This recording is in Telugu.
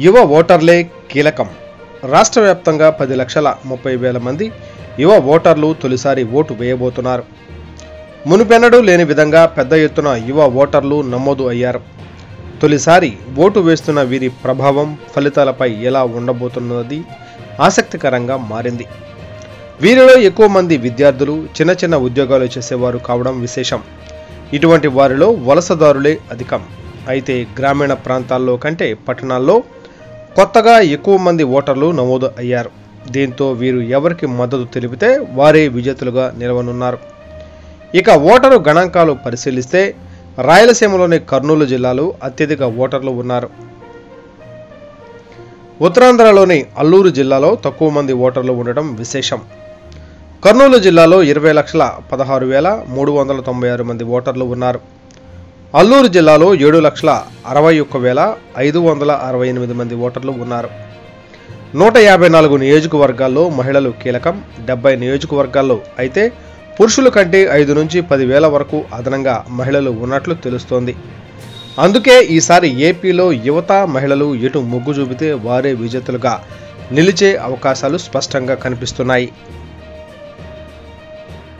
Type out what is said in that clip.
యువ ఓటర్లే కీలకం. రాష్ట్ర వ్యాప్తంగా 10,30,000 మంది యువ ఓటర్లు తొలిసారి ఓటు వేయబోతున్నారు. మునుపెన్నడూ లేని విధంగా పెద్ద ఎత్తున యువ ఓటర్లు నమోదు అయ్యారు. తొలిసారి ఓటు వేస్తున్న వీరి ప్రభావం ఫలితాలపై ఎలా ఉండబోతున్నది ఆసక్తికరంగా మారింది. వీరిలో ఎక్కువ మంది విద్యార్థులు, చిన్న చిన్న ఉద్యోగాలు చేసేవారు కావడం విశేషం. ఇటువంటి వారిలో వలసదారులే అధికం. అయితే గ్రామీణ ప్రాంతాల్లో కంటే పట్టణాల్లో కొత్తగా ఎక్కువ మంది ఓటర్లు నమోదు అయ్యారు. దీంతో వీరు ఎవరికి మద్దతు తెలిపితే వారే విజేతలుగా నిలవనున్నారు. ఇక ఓటరు గణాంకాలు పరిశీలిస్తే రాయలసీమలోని కర్నూలు జిల్లాలో అత్యధిక ఓటర్లు ఉన్నారు. ఉత్తరాంధ్రలోని అల్లూరు జిల్లాలో తక్కువ మంది ఓటర్లు ఉండటం విశేషం. కర్నూలు జిల్లాలో 20,16,396 మంది ఓటర్లు ఉన్నారు. అల్లూరు జిల్లాలో 7,61,568 మంది ఓటర్లు ఉన్నారు. 154 నియోజకవర్గాల్లో మహిళలు కీలకం. 70 నియోజకవర్గాల్లో అయితే పురుషుల కంటే 5 నుంచి 10,000 వరకు అదనంగా మహిళలు ఉన్నట్లు తెలుస్తోంది. అందుకే ఈసారి ఏపీలో యువత, మహిళలు ఎటు మొగ్గు చూపితే వారే విజేతలుగా నిలిచే అవకాశాలు స్పష్టంగా కనిపిస్తున్నాయి.